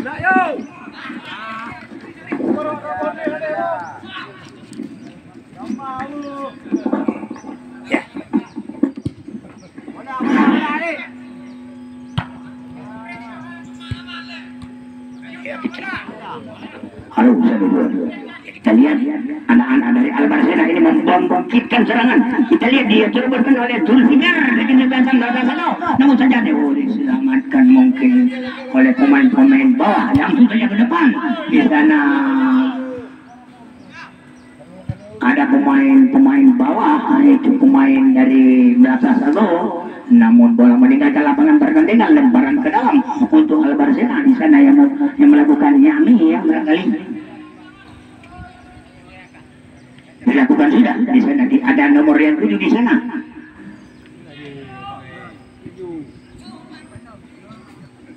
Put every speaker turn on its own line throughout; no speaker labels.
Halo, kita lihat anak-anak dari Albarcena ini membangkitkan serangan. Kita lihat dia teroboskan oleh Zulfikar dari kebebasan Barcelona. Namun saja diselamatkan mungkin oleh pemain-pemain bawah. Langsung saja ke depan. Di sana ada pemain-pemain bawah, itu pemain dari Barcelona. Namun bola meninggalkan lapangan pertandingan, lemparan ke dalam untuk Albarcena. Di sana yang melakukan Yami yang barangkali dilakukan sudah di sana. Ada nomor yang 7 di sana.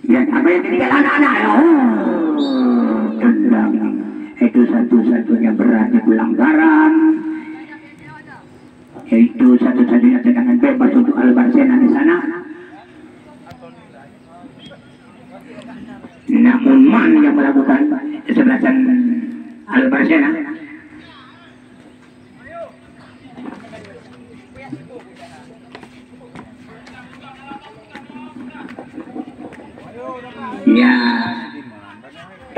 Ya, apa yang tinggal anak-anak? Tendang. Itu satu-satunya berarti pelanggaran. Itu satu-satunya tendangan bebas untuk Albarcena di sana. Namun Man yang melakukan kesebelasan Albarcena. Ya,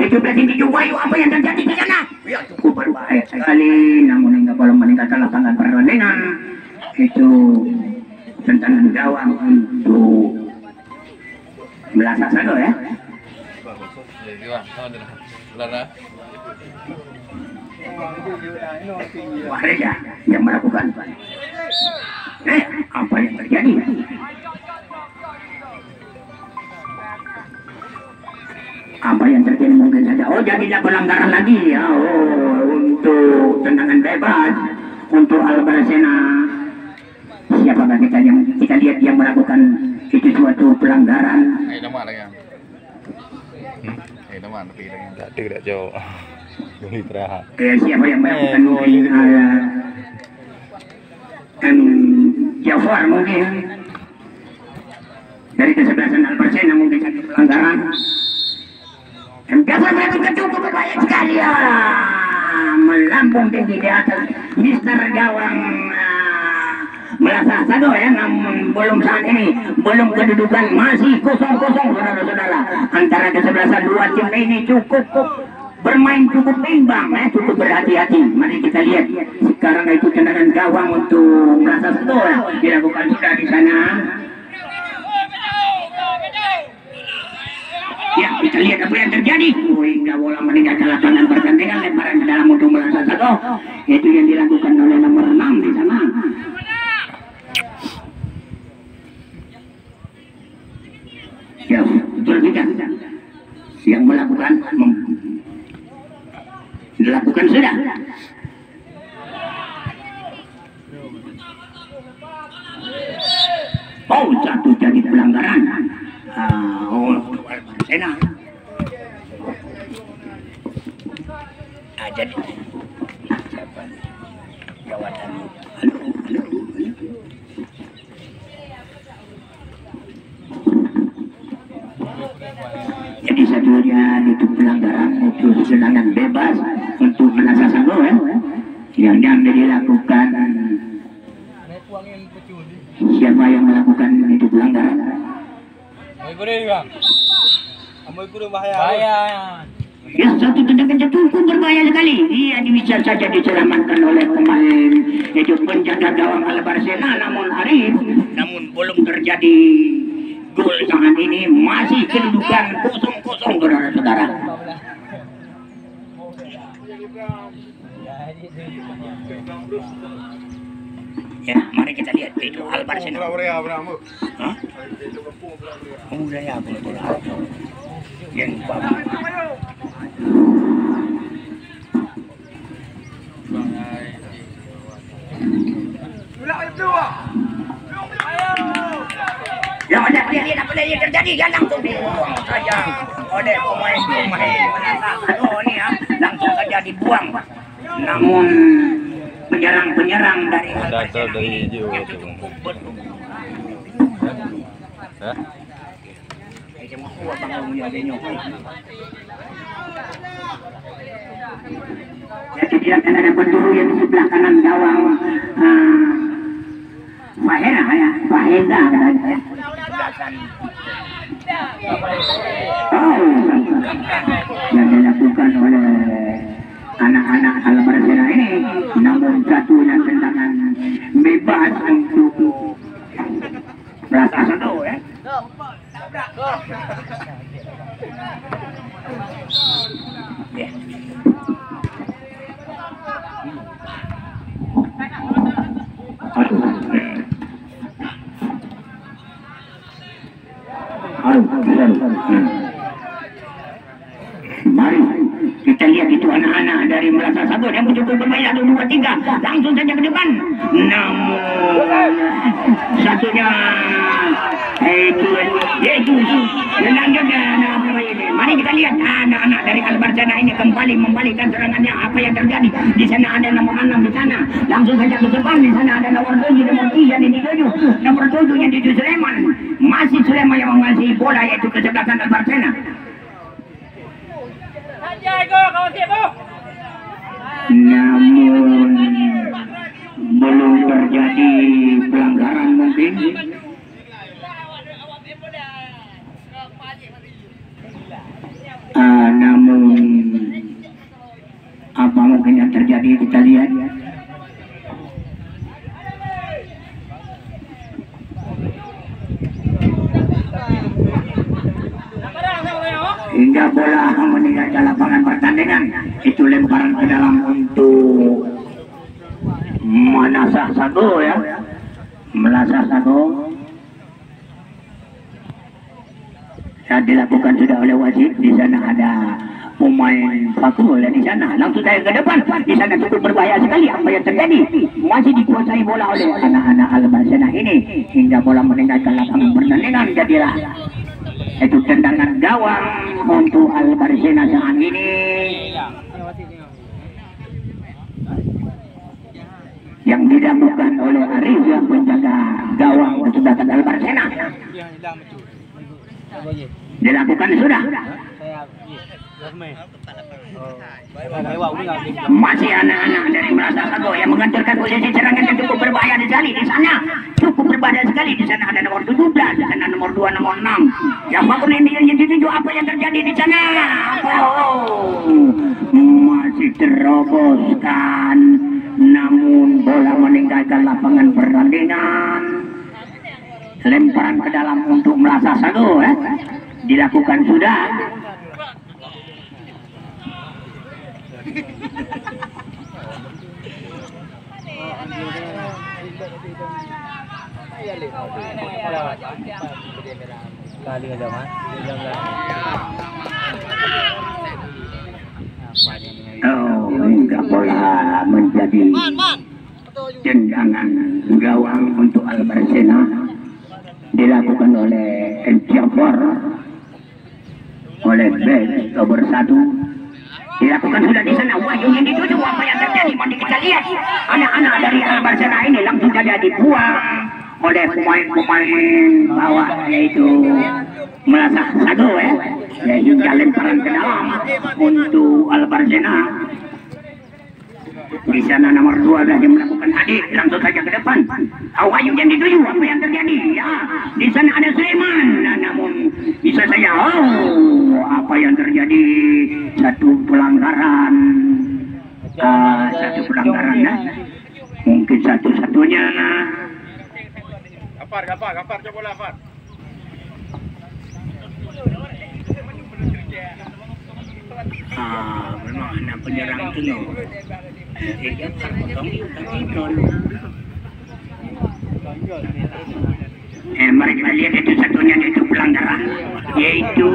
itu berarti dijual. Apa yang terjadi di sana? Ya, cukup berbahaya sekali. Namun hingga bola meninggalkan lapangan pertandingan. Itu tentangan gawang untuk Melasa Sado ya. Wahreja yang melakukan. Apa yang terjadi? Apa yang terjadi mungkin saja. Oh, jadilah pelanggaran lagi ya. Oh, untuk tendangan bebas untuk Albarcena. Siapakah kita lihat yang melakukan itu suatu pelanggaran.
Tidak jauh.
Siapa yang melakukan mungkin Jafar mungkin dari kesebelasan Albarcena mungkin satu pelanggaran. Jafar melakukan cukup berbahaya sekali ya. Melambung tinggi di atas Mister Gawang Melasa Sado ya. Namun belum saat ini, belum kedudukan masih 0-0 saudara-saudara antara kesebelasan dua tim ini. Cukup bermain cukup imbang ya, cukup berhati-hati. Mari kita lihat sekarang itu tendangan gawang untuk Melasa Sado ya, dilakukan sudah di sana. Ya, kita lihat apa yang terjadi. Hingga bola meninggalkan lapangan pertandingan, lemparan ke dalam untuk Melasa Sado. Itu yang dilakukan oleh nomor 6 di sana. Ya, Zulfikar yang melakukan dilakukan sudah. Oh, jatuh jadi pelanggaran. Untuk Albarcena. Jadi siapa? Jawatan. Halo. Jadi satunya itu pelanggaran, itu serangan bebas untuk Melasa Sado ya. Yang dilakukan. Siapa yang melakukan itu pelanggaran? Ya, satu tendangan cukup berbahaya sekali. Dia bisa saja diselamatkan oleh pemain itu penjaga gawang Albarcena, namun Arif, namun belum terjadi gol saat ini. Masih kedudukan 0-0 saudara-saudara. Ya, mari kita lihat itu Albarcena. Hah? Udah ya, betul. Yang bagus. Ya, ada lihat apa yang terjadi ya, langsung dibuang saja oleh pemain-pemain Melasa Sado ini ya, langsung saja dibuang. Namun penyerang dari Albarcena ini cukup betul. Jadi dia akan ada pendulu yang di sebelah kanan gawang Fahera ya, Fahera ya. Yang dilakukan oleh anak-anak Al-Barzena ini, namun satunya tendangan bebas untuk Melasa satu ya. Mari kita lihat itu anak-anak dari Melasa Satu yang mencoba bermain 1, 2, 3 langsung saja ke depan, namun satunya yaitu selanjutnya. Mari kita lihat anak-anak dari Al-Barzena ini kembali membalikkan serangannya. Apa yang terjadi di sana? Ada nomor 6 di sana, langsung saja ke depan. Di sana ada nomor 7, nomor 3 yang dituju, nomor 7 yang dituju Sulaiman. Masih Sulaiman yang menguasai bola, yaitu ke sebelah kanan Al-Barzena. Namun belum terjadi pelanggaran mungkin. Namun apa mungkin yang terjadi kita lihat. Hingga bola meninggalkan lapangan pertandingan. Itu lemparan ke dalam untuk Melasa Satu ya. Melasa Satu. Yang dilakukan sudah oleh wasit. Di sana ada pemain Fakul di sana. Langsung saya ke depan. Di sana cukup berbahaya sekali. Apa yang terjadi? Masih dikuasai bola oleh anak-anak Al-Barzena ini. Hingga bola meninggalkan lapangan pertandingan. Jadilah itu tendangan gawang untuk Al-Barzena saat ini. Yang dilakukan oleh Ariza, penjaga gawang kesebelah Al-Barzena. Dilakukan sudah. Masih anak-anak dari Melasa Satu yang mengantarkan posisi serangan yang cukup berbahaya sekali di sana. Cukup berbahaya sekali di sana. Ada nomor 17, di sana nomor 2, nomor 6. Yang bangun ini yang dituju. Apa yang terjadi di sana? Masih teroboskan. Namun bola meninggalkan lapangan pertandingan. Lemparan ke dalam untuk Melasa Satu ya. Dilakukan sudah. Hingga bola menjadi tendangan gawang untuk Al-Barzena. Dilakukan oleh Jafar, oleh bek nomor 1. Dilakukan sudah di sana. Wahyu yang dituju. Apa yang terjadi? Mari kita lihat. Anak-anak dari Al-Barzena ini langsung saja dibuang oleh pemain-pemain bawah, yaitu Melasa Satu ya. Hingga lemparan ke dalam untuk Al-Barzena. Di sana nomor 12 yang melakukan adik, langsung saja ke depan. Wahyu yang dituju. Apa yang terjadi? Ya, di sana ada Sulaiman. Namun bisa saja apa yang terjadi? Satu pelanggaran ya. Mungkin satu-satunya.
Gafar, coba bola Gafar.
Memang anak penyerang itu loh. Mari kita lihat itu satunya, itu pelanggaran, yaitu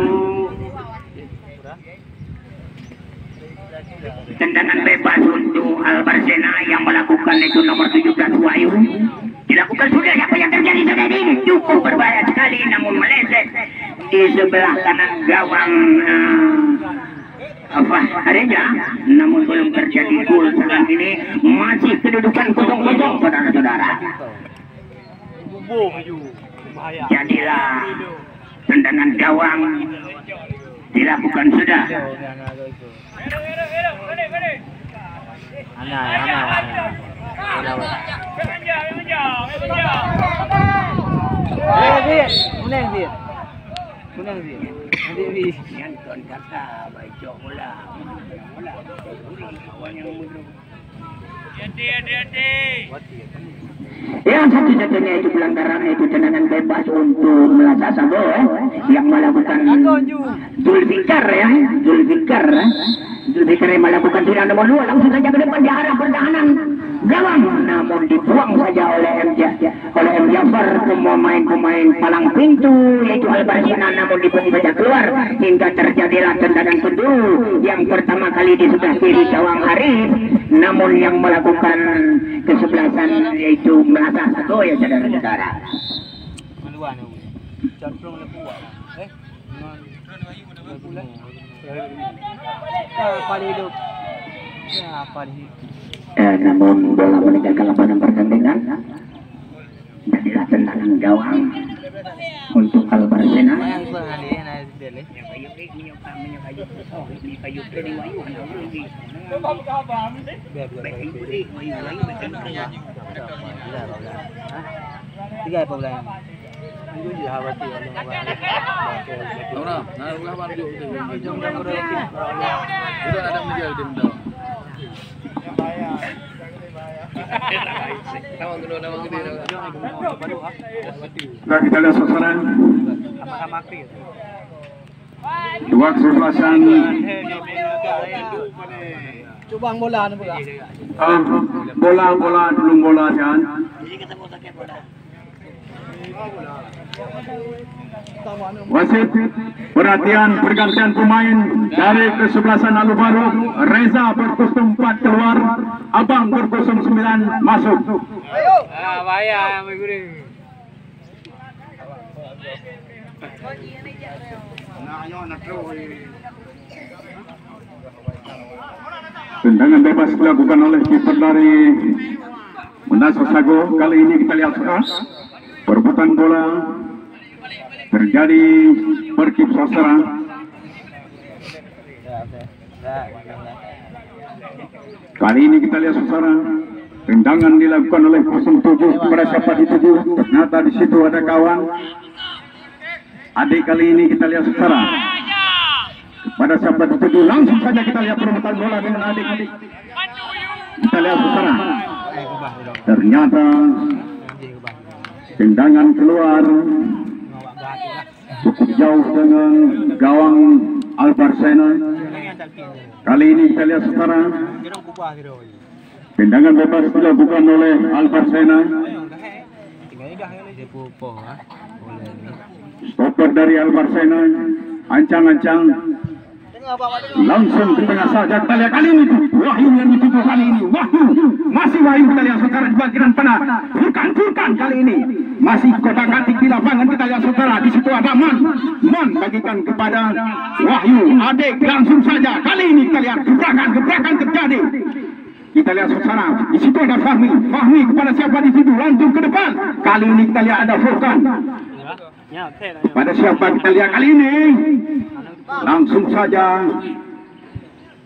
tendangan bebas untuk Al-Barzena yang melakukan itu nomor 17 Wahyu. Dilakukan sudah. Apa yang terjadi saat ini? Cukup berbahaya sekali, namun meleset di sebelah kanan gawang Reza. Namun belum terjadi gol saat ini. Masih kedudukan 0-0 saudara-saudara. Jadilah tendangan gawang dilakukan sudah. Yang satu-satunya itu pelanggaran itu tendangan bebas untuk Melasa Sabo yang melakukan Zulfikar ya, Zulfikar yang melakukan tendangan nomor 2 langsung saja ke depan di arah pertahanan gawang, namun dibuang saja oleh M. Jafar pemain palang pintu yaitu Albarsina, namun dibuang saja keluar hingga terjadilah tendangan kedua yang pertama kali di sebelah kiri gawang Arif, namun yang melakukan kesebelasan yaitu Melasa Sabo ya saudara-saudara. Namun bola meninggalkan lapangan pertandingan. Jadilah tendangan gawang untuk Albarsena.
Nah, kita lihat suasana dua kesebelasan.
Coba bola anu
bola belum bola kan. Wasit perhatian pergantian pemain dari kesebelasan Alu Baru. Reza berkostum 4 keluar, Abang berkostum 9 masuk.
bahaya
Tendangan bebas dilakukan oleh kiper dari Melasa Sabo. Kali ini kita lihat perebutan bola terjadi berkip sastra. Kali ini kita lihat saudara, tendangan dilakukan oleh 07 kepada siapa dituju. Ternyata di situ ada kawan. Adik kali ini kita lihat saudara, pada siapa dituju langsung saja kita lihat perebutan bola dengan adik. Kita lihat saudara, ternyata tendangan keluar cukup jauh dengan gawang Albarsena. Kali ini kita lihat saudara, tendangan bebas dilakukan oleh Albarsena. Stopper dari Albarsena, ancang-ancang langsung ke tengah saja. Kita lihat kali ini Wahyu yang dituju kali ini. Masih Wahyu, kita lihat saudara di bagian panah. Furkan kali ini masih kotak-katik di lapangan. Kita lihat saudara, di situ ada Man bagikan kepada Wahyu. Adik langsung saja. Kali ini kita lihat gebrakan terjadi. Kita lihat saudara, di situ ada Fahmi kepada siapa di situ langsung ke depan. Kali ini kita lihat ada Furkan. Pada siapa kita lihat kali ini? Langsung saja.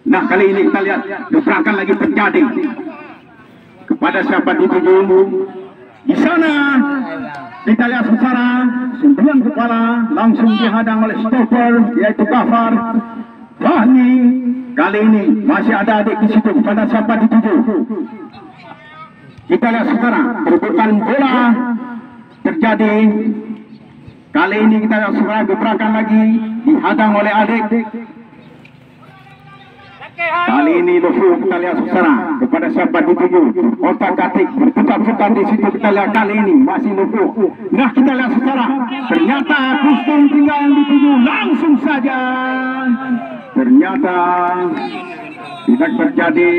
Nah, kali ini kita lihat gebrakan lagi terjadi. Kepada siapa dituju? Di sana kita lihat saudara, 9 kepala langsung dihadang oleh stopper yaitu Gafar. Fahmi kali ini masih ada adik di situ. Pada siapa dituju? Kita lihat saudara, perebutan bola terjadi. Kali ini kita lihat saudara, gebrakan lagi dihadang oleh adik. Kali ini Lufu kita lihat saudara, kepada siapa dituju? Otak-atik berputar-putar di situ. Kita lihat kali ini masih Lufu. Nah, kita lihat saudara, ternyata Kustum tinggal yang dituju langsung saja. Ternyata tidak terjadi.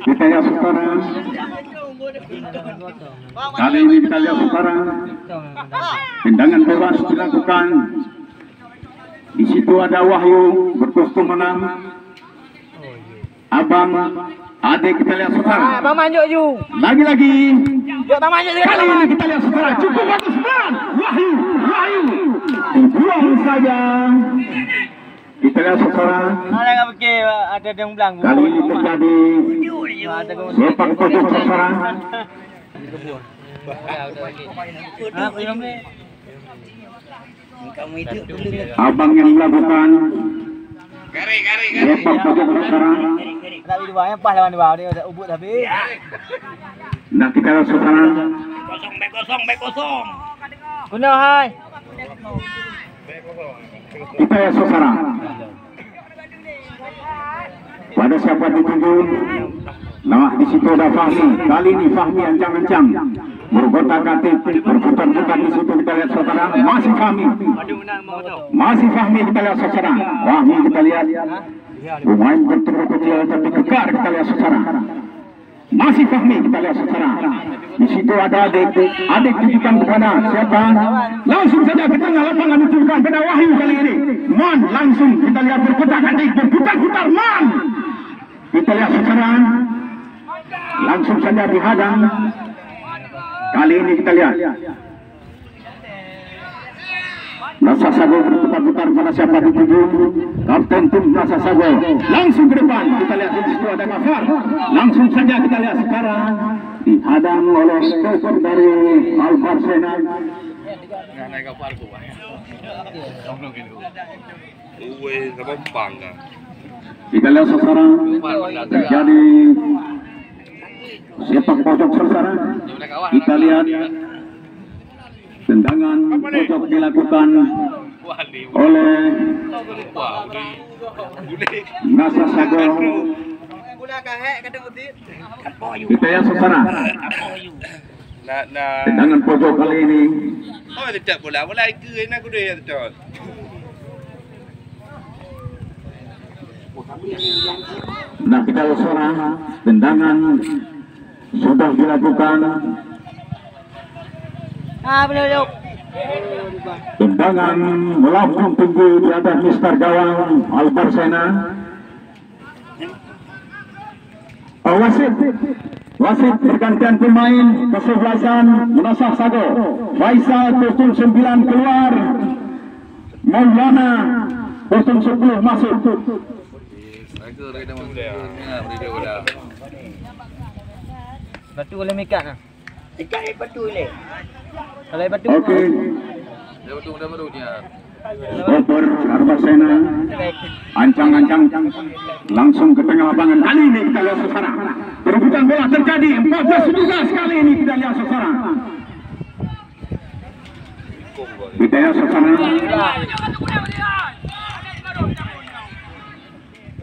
Kita lihat saudara, kali ini kita lihat saudara, tendangan bebas dilakukan. Di situ ada Wahyu berkostum 6, Abang, adik kita lihat saudara.
Abang manjuk ju.
Lagi-lagi.
Yuk Bang manjuk
kali ini kita lihat saudara, cukup bagus. Wahyu dibuang saja. Kita lihat saudara.
Ada nggak pakai ada yang belanggu.
Kali ini terjadi sepak pojok saudara. Abang yang melakukan sepak pojok saudara.
Tapi di bawahnya pas lawan di bawah dia udah ubud habis.
Nah kita lihat saudara.
Kosong.
Guna hai.
Kita lihat saudara. Pada siapa dituju? Nah di situ ada Fahmi. Kali ini Fahmi ancang-ancang bergotak-gatik, berputar-putar di situ. Kita lihat saudara. Masih Fahmi. Masih Fahmi kita lihat saudara. Fahmi kita lihat. Pemain berturut kecil tapi kekar kita lihat saudara. Masih Fahmi kita lihat saudara. Di situ ada adik tujukan kepada siapa? Langsung saja ke tengah lapangan ditujukan pada Wahyu kali ini. Man langsung kita lihat berputar-putar, berputar-putar Man. Kita lihat saudara. Langsung saja dihadang. Kali ini kita lihat. Nasa Sago berputar-putar pada siapa dituju? Kapten tim Nasa Sago. Langsung ke depan. Kita lihat di situ ada Gafar. Langsung saja kita lihat sekarang dihadang oleh skor dari Albarsena. Kita lihat sekarang terjadi sepak pojok saudara. Kita lihat tendangan pojok dilakukan oleh Nasa Sago. Kita lihat saudara. Tendangan pojok kali ini.
Oh, tidak bola ke nak kudu ya betul.
Nah kita lihat saudara. Tendangan sudah dilakukan.
Belum.
Tendangan melambung tinggi di atas mister gawang Albarsena. Wasit pergantian pemain kesebelasan Nasa Sago. Faisal 09 keluar. Maulana 10 masuk.
Batu boleh mikat nah.
Ikat batu le.
Kalau batu.
Oke.
Dia betul dah baru dia.
Over Albarsena. Ancang-ancang langsung ke tengah lapangan. Kali ini kita lihat saudara. Perebutan bola terjadi 14-17 kali ini kita lihat saudara. Kita lihat saudara.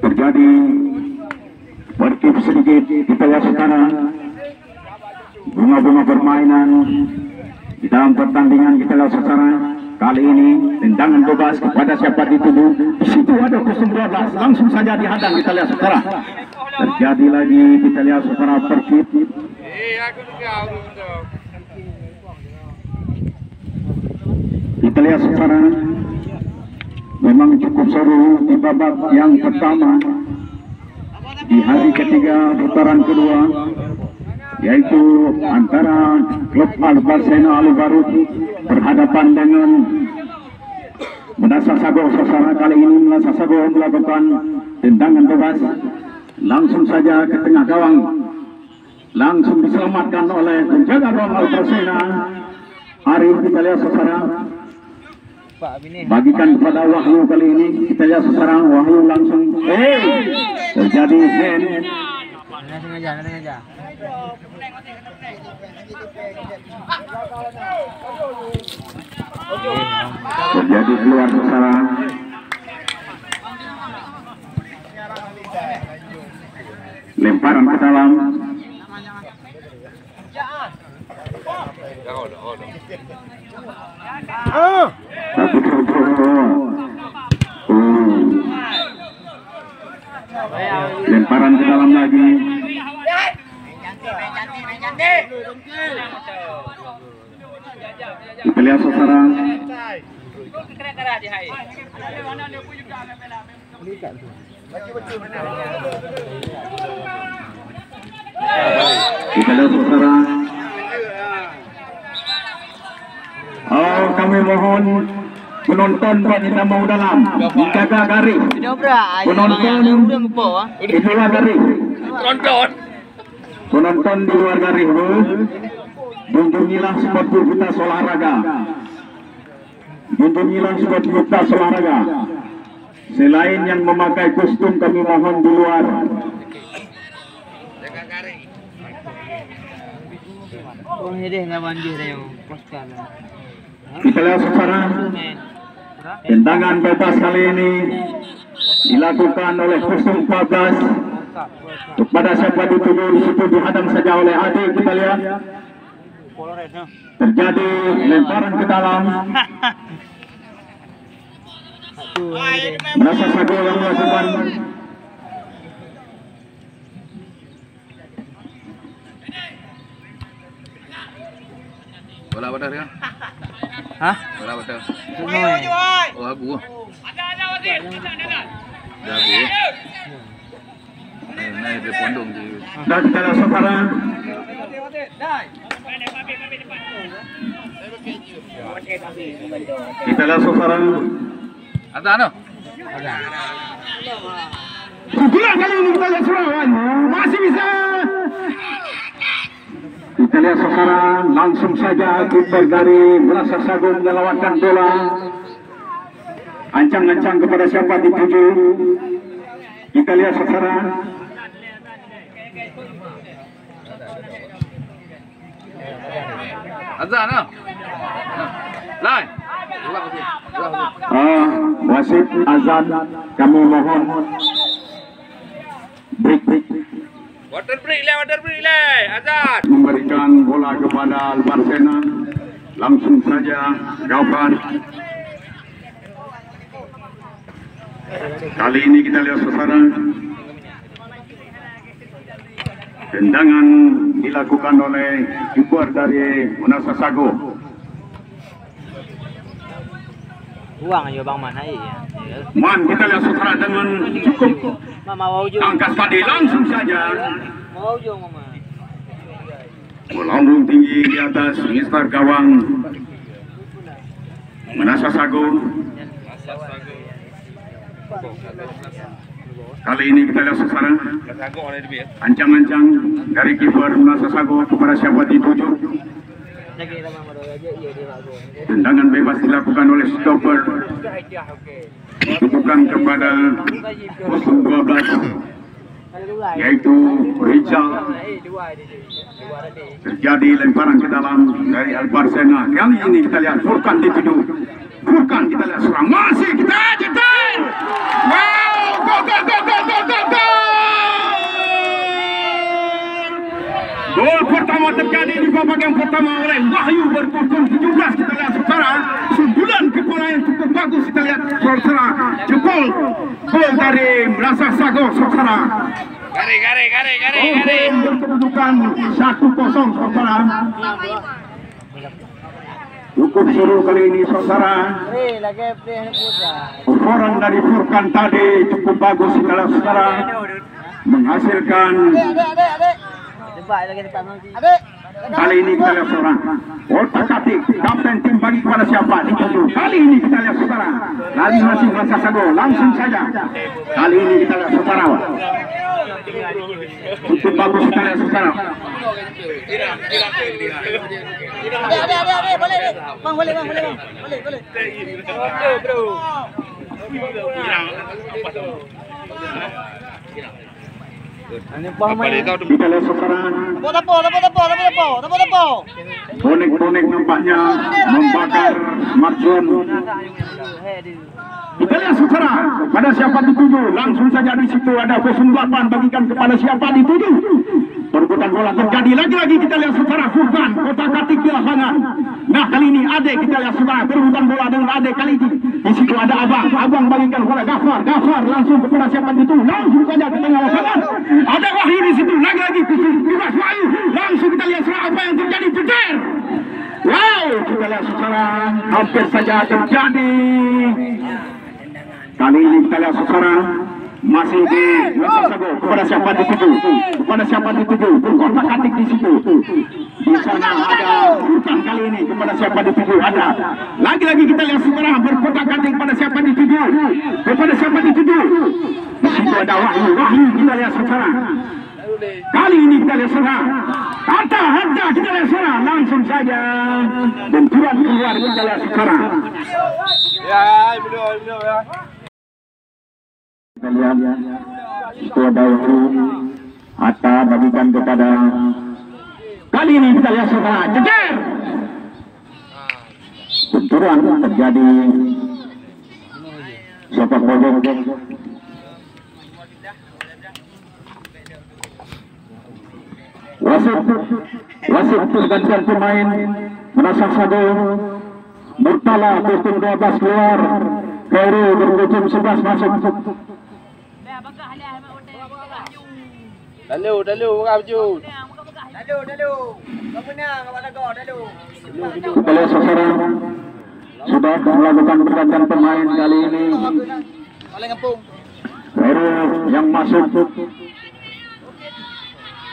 Terjadi berkip sedikit kita lihat saudara. Bunga-bunga permainan di dalam pertandingan kita lihat saudara. Kali ini tendangan bebas kepada siapa dituju. Di situ ada 12 langsung saja dihadang kita lihat saudara. Terjadi lagi kita lihat saudara berkip. Kita lihat saudara. Memang cukup seru di babak yang pertama. Di hari ketiga putaran kedua, yaitu antara klub Albarsena Alibarut berhadapan dengan Nasa Sago saudara. Kali ini Nasa Sago melakukan tendangan bebas langsung saja ke tengah gawang, langsung diselamatkan oleh penjaga gawang Albarsena. Arif kita lihat saudara, bagikan kepada Wahyu kali ini. Kita lihat saudara, Wahyu langsung terjadi hand. Sengaja. Terjadi keluar saudara. Lemparan ke dalam. Lemparan ke dalam lagi. Kita lihat saudara. Kita lihat saudara. Oh, kami mohon penonton wanita mau dalam jaga garis.
Sudah berat.
Penonton
Udah lupa.
di luar garis. Penonton di luar garis, kunjungilah spot kita olahraga. Kunjungilah spot kita olahraga. Selain yang memakai kostum kami mohon di luar.
Oh, ini deh lawan dia dah yang poskan.
Kita lihat secara tendangan bebas kali ini dilakukan oleh kostum 14 kepada siapa dituju di situ dihadang saja oleh Ade. Kita lihat terjadi lemparan ke dalam. Merasa Sago yang melakukan
Bola benar kan?
Hah?
Bola benar. Oh, abu. Jago. Naik dari pondok di.
dan kita lihat saudara
Ada ano?
pukulan kali ini kita lihat serangan masih bisa. Kita lihat saudara langsung saja kiper dari Merasa Sago menyelamatkan bola. Ancang-ancang kepada siapa dituju. Kita lihat saudara.
Ada ano? Lai.
Wasit azan kami mohon break
Water break lah. Azad.
memberikan bola kepada Albarsena. Langsung saja Gaufar. Kali ini kita lihat saudara tendangan dilakukan oleh kiper dari Merasa Sago.
Uang aja bang mana ya?
Man kita lihat saudara dengan cukup
Mama mau juga.
angkat tadi langsung saja
Mau juga mama.
melambung tinggi di atas mister gawang Merasa Sago. Kali ini kita lihat saudara ancang-ancang dari kiper Merasa Sago kepada siapa dituju.
Lagi kita mama aja iya dia bagus.
Tendangan bebas dilakukan oleh stopper. Ditujukan kepada kostum 12 yaitu Rizal. Terjadi lemparan ke dalam dari Albarsena. Kali ini kita lihat Furkan dituju. Furkan kita lihat serang masih kita jeter. Wow, go. Gol pertama terjadi di babak yang pertama oleh Wahyu berkostum 17. Kita lihat saudara sundulan kepala yang cukup bagus. Kita lihat saudara jempol gol dari Merasa Sago saudara.
Gare.
Berkedudukan 1-0 saudara. Cukup seru kali ini saudara.
Lagi play putra.
Orang dari Furkan tadi cukup bagus kita lihat saudara menghasilkan.
Debat lagi depan nanti. Adik.
Kali ini kita lihat saudara otak-atik kapten tim bagi kepada siapa dituju. Kali ini kita lihat saudara lari masih Merasa Sago langsung saja. Kali ini kita lihat saudara cukup bagus kita lihat saudara.
Adik, boleh. Bang, boleh. Boleh.
Apa dia tahu tu?
Kita lihat saudara
Tapo.
bonek-bonek nampaknya membakar smartphone. Kita lihat saudara pada siapa dituju langsung saja di situ ada 08 bagikan kepada siapa dituju. Perebutan bola terjadi lagi kita lihat saudara Furkan otak-atik di lapangan. Nah kali ini Ade kita lihat saudara perebutan bola dengan Ade kali ini di situ ada Abang bagikan kepada Gafar langsung kepada siapa dituju langsung saja ke tengah lapangan. Ada Wahyu di situ lagi bebas Wahyu langsung kita lihat saudara apa yang terjadi jeter. Wow kita lihat saudara hampir saja terjadi. Kali ini kita lihat saudara masih di Merasa Sago kepada siapa dituju berkotak-atik di situ Di sana ada bukan kali ini kepada siapa dituju ada. Lagi-lagi kita lihat saudara berkotak-katik pada siapa dituju. Kepada siapa dituju. Di situ ada Wahyu. Wahyu kita lihat saudara. Kali ini kita lihat saudara. Harta kita lihat saudara. Langsung saja benturan keluar kita lihat saudara.
Ya, betul ya.
Kita lihat itu ada Wahyu. Harta bagikan kepada. Kali ini kita lihat saudara. Jejer. Benturan terjadi. Sepak pojok. Wasit pergantian pemain merasa sado. Murtala kostum 12 keluar. Khairi berkostum 11 masuk.
Dalu, maju.
Dalu. Kau menang, awak lagu, dalu.
Kita lihat saudara sudah melakukan pergantian pemain kali ini.
Oleh kampung.
Khairi yang masuk.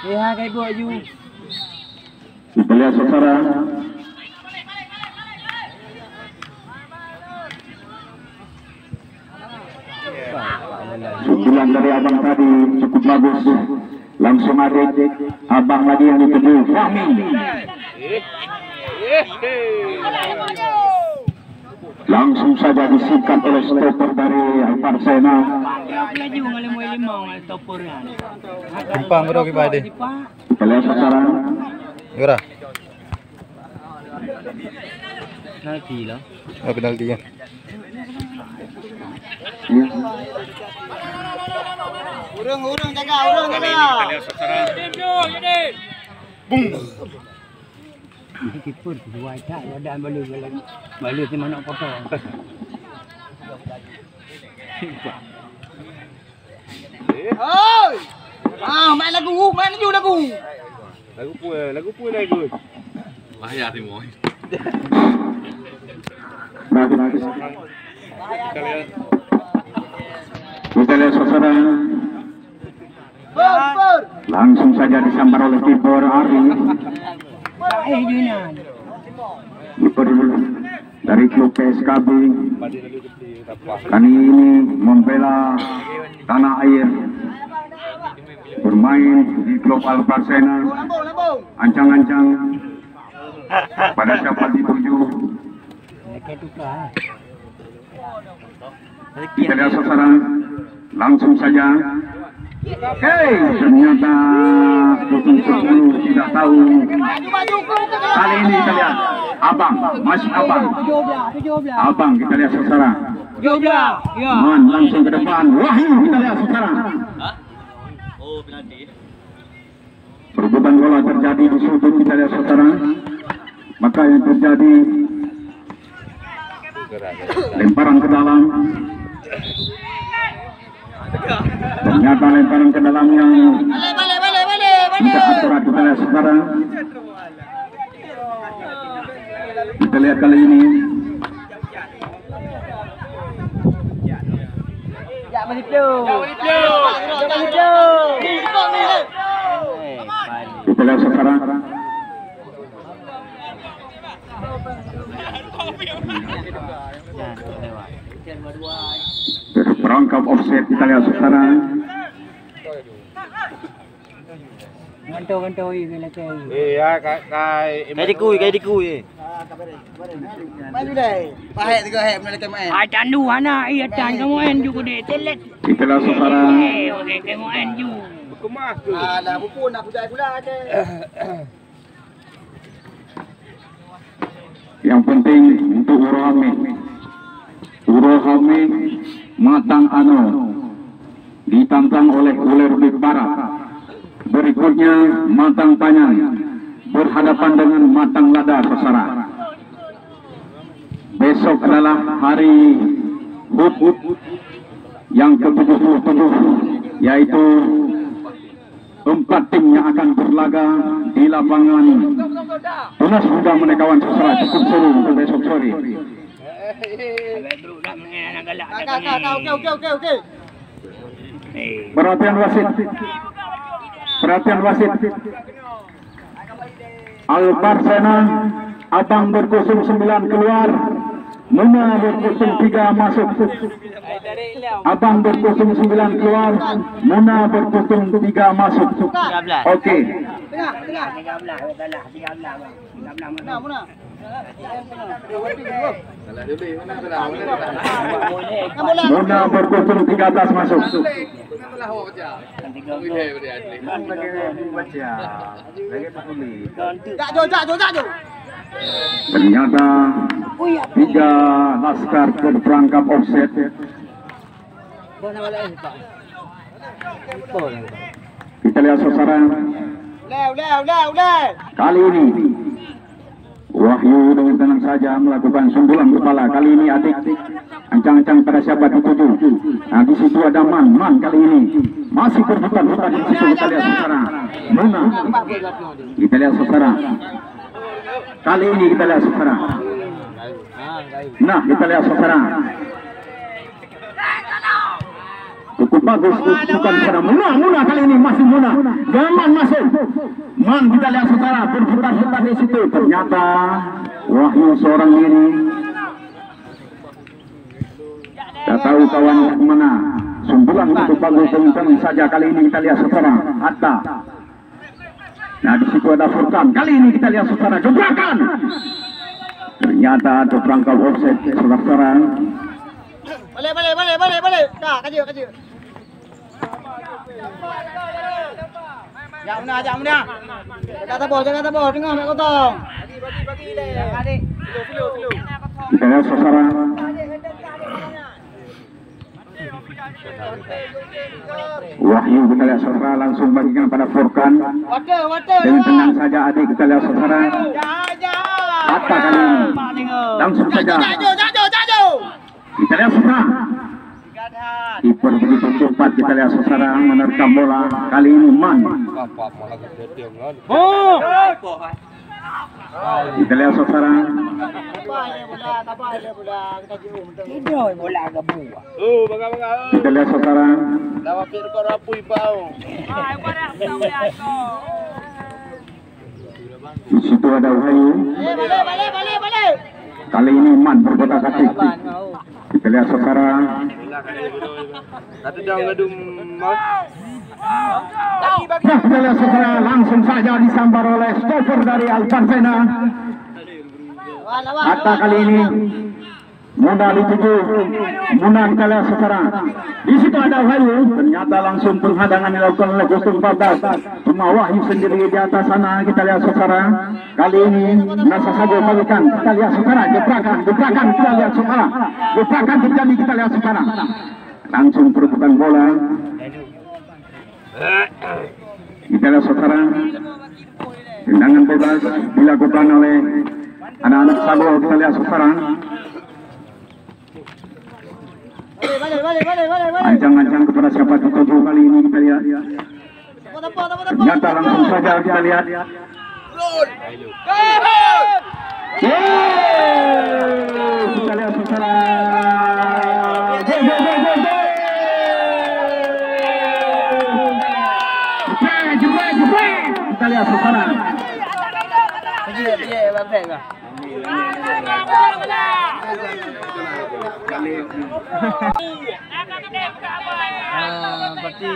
Ya, kayak gua ju.
Kita lihat saudara. Sundulan dari abang tadi cukup bagus. Langsung ada abang lagi yang dituju. Fahmi. Langsung saja disikat oleh stopper dari Alparsena.
Timpang bro kita deh.
Kita lihat saudara.
Yura.
Nanti lah.
Oh, penalti ya.
Urung jaga. Kipur dua cak ada balik di mana foto. Oi. Main lagu.
Lagu puai lagu. Bahaya timoi.
Bagus. Kita lihat saudara. Langsung saja disambar oleh kiper Ari. Kiper dari klub PSKB. Kali ini membela tanah air. Bermain di klub Alparsena. Ancang-ancang. Pada siapa dituju. Kita lihat saudara. Langsung saja. Ternyata Kutung 10 tidak tahu. Kali ini kita lihat abang, masih abang. Abang kita lihat saudara. Man langsung ke depan. Wahyu kita lihat saudara. Perebutan bola terjadi di sudut kita lihat saudara. Maka yang terjadi lemparan ke dalam. Ternyata lemparan ke dalam yang tidak akurat kita lihat sekarang. Kita lihat kali ini. Kita lihat sekarang. Perangkap offset kita lihat sekarang.
Gantau ini lah kai.
Ya kai
dikui.
Maju deh. Pahek tiga hek nak main.
Tandu anak tan kamu main juga deh telet.
Kita lihat sekarang.
Okey kamu main ju.
Kemas tu.
Dah buku nak pula ke.
Yang penting untuk Urohame Matang Ano ditantang oleh Uler Big Barat. Berikutnya Matang Panjang berhadapan dengan Matang Lada saudara. Besok adalah hari HUT yang ke-77, yaitu 4 tim yang akan berlaga di lapangan Tunas Muda Menekawan saudara. Cukup seru untuk besok sore.
Okey.
Perhatian wasit. Al-Barsena, Abang berkusung 9 keluar, Muna berkusung 3 masuk. Abang berkusung 9 keluar, Muna berkusung 3 masuk. Oke. Muna berkusung 13 masuk. Ternyata 3 laskar terperangkap offset. Kita lihat saudara. Kali ini Wahyu dengan tenang saja melakukan sundulan kepala. Kali ini adik ancang-ancang pada siapa dituju. Nah, di situ ada Man kali ini masih berputar-putar di situ. Kita lihat saudara. Muna. Kita lihat saudara. Kali ini kita lihat saudara. Nah, kita lihat saudara. Cukup bagus, bukan saudara. Muna kali ini masih Muna. Gaman masuk. Man, kita lihat saudara berputar-putar di situ. Ternyata Wahyu seorang ini. Tak tahu kawan kemana. Sundulan cukup bagus teman-teman saja. Kali ini kita lihat saudara. Hatta. Nah, di situ ada Furkan. Kali ini kita lihat saudara gebrakan. Ternyata terperangkap offset saudara.
Balik. Dah, kaju. Jangan Muna. Jaga tabur. Tengok mek kotong. Bagi le. Adik. Slow.
Kita lihat saudara. Wahyu kita lihat saudara langsung bagikan pada Furkan. Dengan tenang saja adik kita lihat saudara. Hatta kali ini langsung saja. Kita lihat saudara. Kiper begitu cepat kita lihat saudara menerkam bola. Kali ini Man. Kita lihat saudara. Kita lihat saudara. Di situ ada Wahyu. Kali ini Man berkotak-atik. Kita lihat saudara. Nah, kita lihat saudara langsung saja disambar oleh stopper dari Al-Barsena. Hatta kali ini Muna dituju. Muna kita lihat saudara. Di situ ada Wahyu. Ternyata langsung penghadangan dilakukan oleh 014. Cuma Wahyu sendiri di atas sana. Kita lihat saudara. Kali ini Nasa Sago bagikan. Kita lihat saudara. Gebrakan. Kita lihat saudara. Gebrakan terjadi. Kita lihat saudara. Langsung perebutan bola. Kita lihat saudara. Tendangan bebas dilakukan oleh anak-anak Sago. Kita lihat saudara. Ancang-ancang kepada siapa dituju kali ini kita lihat. Ternyata langsung saja kita lihat. Kita lihat saudara. Kita lihat saudara.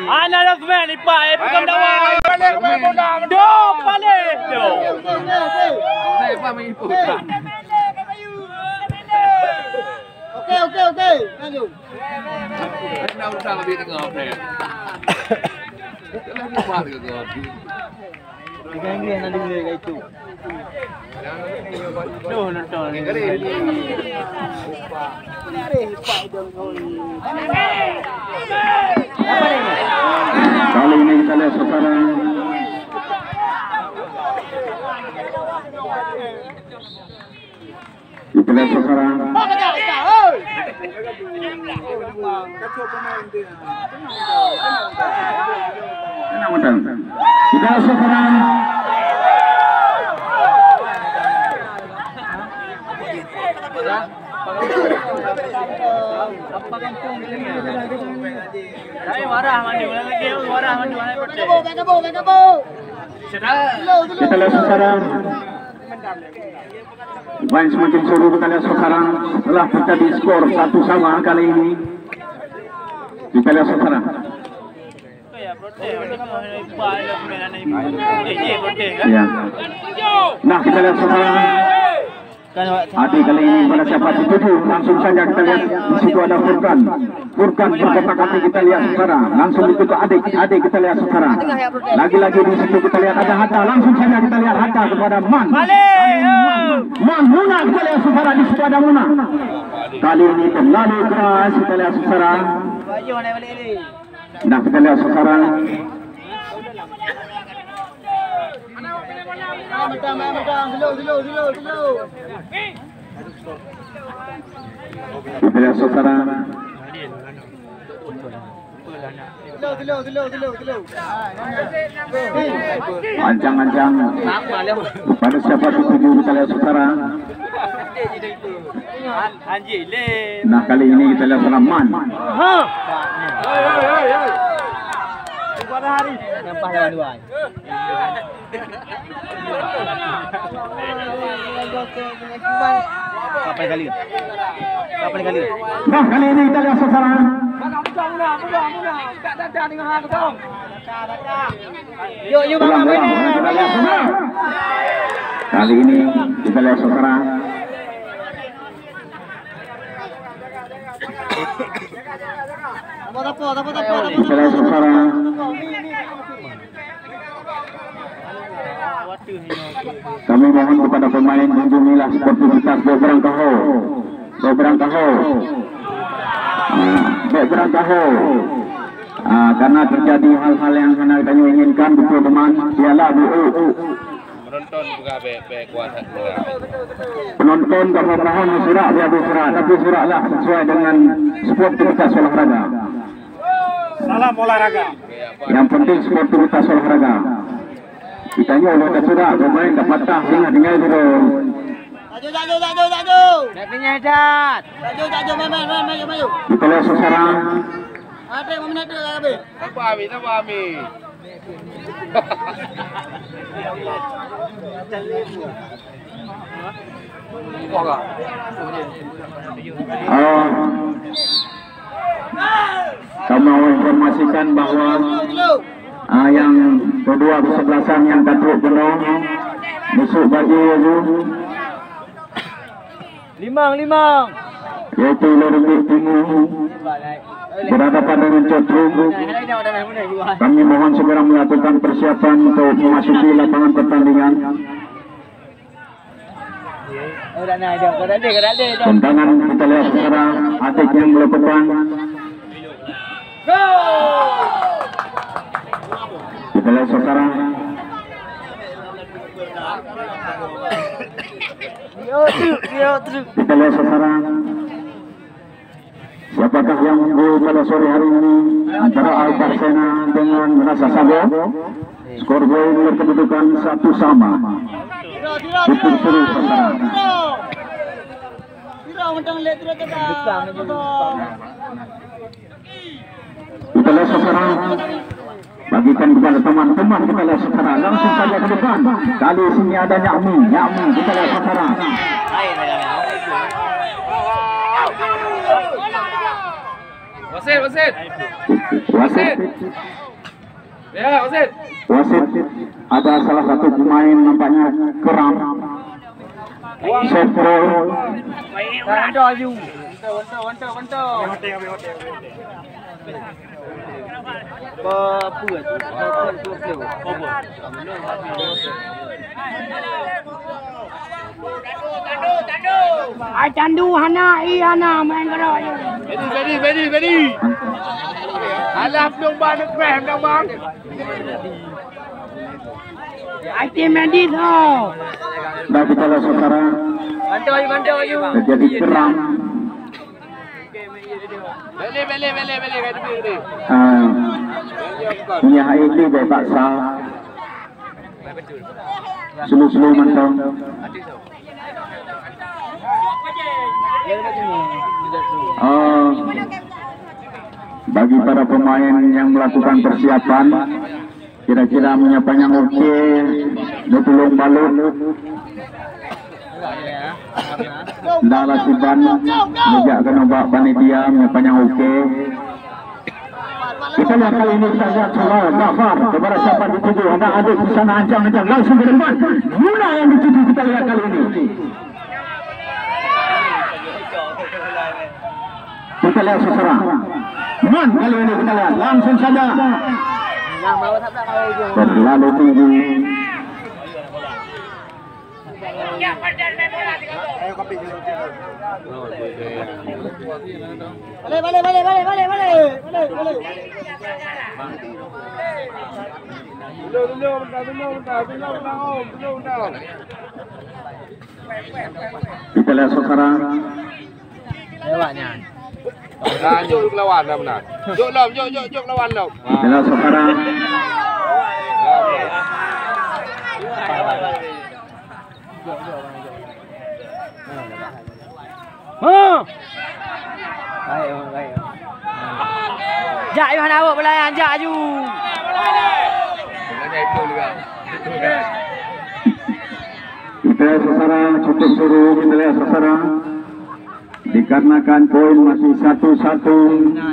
Anak pemain ni pak, bukan dawa. Do balik do. Saya pak main pun. Okey. Lanjut. Nak usah lebih tengah ni. Kalau ni buat ke kau. Geng nanti boleh kayak itu. Duh, nonton.
Kali ini kita lihat saudara. Kita lihat saudara. Kita lihat saudara. Kita lihat sekarang. Main semakin seru, kita lihat sekarang. Setelah terjadi skor 1-1 kali ini. Kita lihat sekarang. Ya. Nah, kita lihat sekarang. Adi kali ini pada siapa dituju, langsung saja kita lihat di situ ada Furkan. Furkan berkotak-atik, kita lihat sekarang. Langsung itu ke Adik kita lihat sekarang. Lagi-lagi di situ kita lihat ada Hatta, langsung saja kita lihat Hatta kepada Man. Man Muna, kita lihat sekarang di situ ada Muna. Kali ini terlalu keras, kita lihat sekarang. Nah, kita lihat sekarang. Kita lihat sekarang. Ancang-ancang. Pada siapa dituju, kita lihat sekarang. Nah, kali ini kita lihat sekarang Man.
Nampak lawan dua. Kapan kali?
Nah, kali ini kita lihat sekarang.
Yuk
Ulang. Kita lihat sekarang. Kali ini kita lihat sekarang. Kita lihat sekarang. Kami mohon kepada pemain mengunjungilah sportivitas beberang tahu. Karena terjadi hal-hal yang kami inginkan, betul teman. Piala BU.
Penonton juga baik kuasa.
Penonton kalau mohon surat dia bersurat, tapi suratlah sesuai dengan sportivitas olahraga.
Salam olahraga.
Yang penting sportivitas olahraga. Kitanya udah ada surat, pemain dapat tah tinggal dulu.
Jatuh. Naiknya hedat. Jatuh, maju.
Kita lihat sekarang.
Ada mau naik dulu habis.
Apa Ami?
Kami mau informasikan bahwa yang kedua kesebelasan yang katruk penuh besok baju itu
Limang.
yaitu Lorong Timur berhadapan dengan Cotrum. Kami mohon segera melakukan persiapan untuk memasuki lapangan pertandingan. Tendangan kita lihat sekarang Atik yang melakukan. Kita lihat sekarang. Kita lihat sekarang. Siapakah yang unggul pada sore hari ini antara Al-Barsena dengan Rasa Sabo? Skor gol berkedudukan 1-1. Cukup seru sekarang. Kita lihat sekarang. Bagikan kepada teman-teman, kita lihat sekarang. Langsung saja ke depan. Kali sini ada Nyakmi. Kita lihat sekarang. Wasit.
Ya, wasit.
Wasit ada salah satu pemain nampaknya keram. Sefro.
Candu hana main gerak.
Ready. Alah dong bang, krem dong bang.
Item medis oh.
Nah, kita lihat sekarang. Terjadi keram.
Beli.
Punya HID baik paksa. Selu-selu mantap. Bagi para pemain yang melakukan persiapan Kira-kira menyapanya oke, ditulung balut. Ndala Siban menjak kenobak panitia menyapanya oke. Kita lihat kali ini saja salah Gafar kepada siapa dituju. Ada adik di sana ancang-ancang langsung ke depan. Muna yang dituju kita lihat kali ini. Kita lihat saudara. Man kali ini kita lihat langsung saja. Terlalu tinggi. Kita lihat saudara.
Lewatnya.
Nah, yuk lawan dah benar. Yuk lom, yuk lawan lom.
Kita lihat saudara.
Baik. Jak yang mana awak belayan jak ju.
Kita lihat saudara, cukup suruh kita lihat saudara. Dikarenakan poin masih 1-1.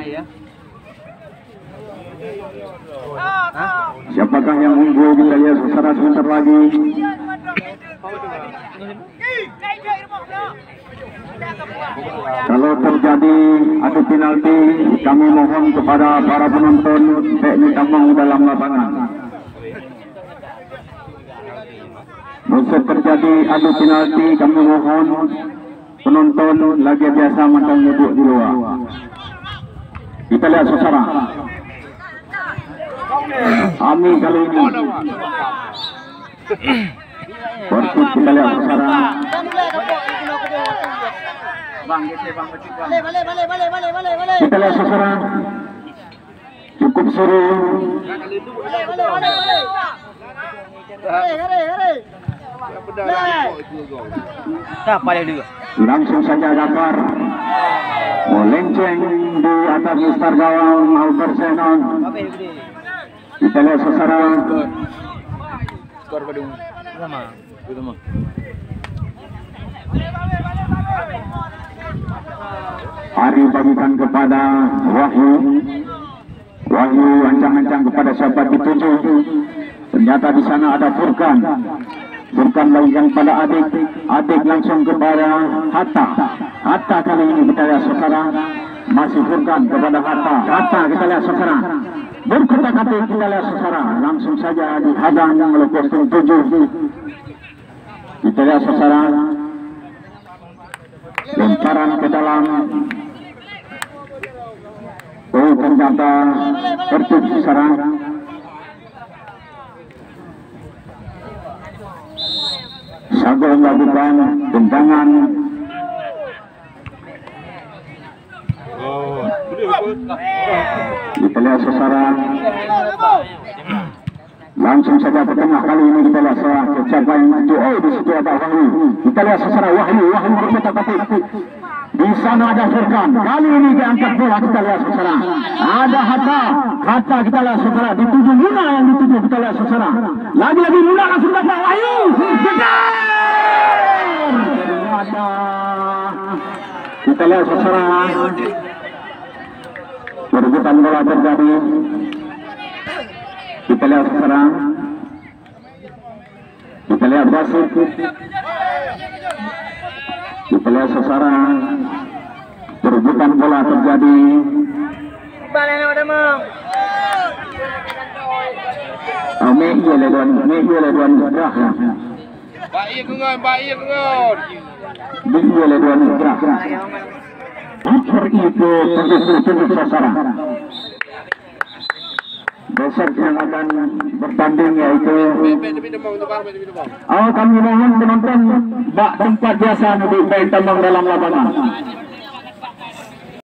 Siapakah yang unggul kita lihat saudara sebentar lagi. Kalau terjadi adu penalti, kami mohon kepada para penonton teknik tambang dalam lapangan. Jika terjadi adu penalti, kami mohon penonton lagi biasa macam duduk di luar. Kita lihat saudara. Ami kali ini. Persib kita lihat saudara. Kita lihat saudara. Cukup seru. Langsung saja Gafar melenceng di atas mistar gawang Albert Zenon. Kita lihat saudara.
Skor pada
Sama.
Ari bagikan kepada Wahyu. Wahyu ancang-ancang kepada siapa dituju. Ternyata di sana ada Furkan. Furkan bagikan pada Adik. Adik langsung kepada Hatta. Hatta kali ini kita lihat saudara. Masih Furkan kepada Hatta. Hatta kita lihat saudara. Berkotak-katik kita lihat saudara. Langsung saja dihadang oleh kostum 7. Kita lihat saudara. Lemparan ke dalam. Oh ternyata tertutup saudara. Sago melakukan tendangan. Kita lihat saudara. Langsung saja ke tengah kali ini kita lihat saudara. Siapa yang maju? Oh di situ ada Wahyu. Kita lihat saudara Wahyu berkotak-katik. Di sana ada Furkan. Kali ini diangkat bola kita lihat saudara. Ada Hatta. Hatta kita lihat saudara. Dituju Muna yang dituju kita lihat saudara. Lagi-lagi Muna langsung dapat Wahyu. Betul. Ternyata kita lihat saudara. Perebutan bola terjadi. Kita lihat saudara. Kita lihat wasit. Kita lihat saudara. Perebutan bola terjadi.
Balen ada mong.
Mehi le don gerah.
baik kengon.
Mehi le don gerah. Akhir itu tentu saudara. Besok yang akan bertanding yaitu kami mohon penonton bak tempat biasa lebih baik tambang dalam lapangan.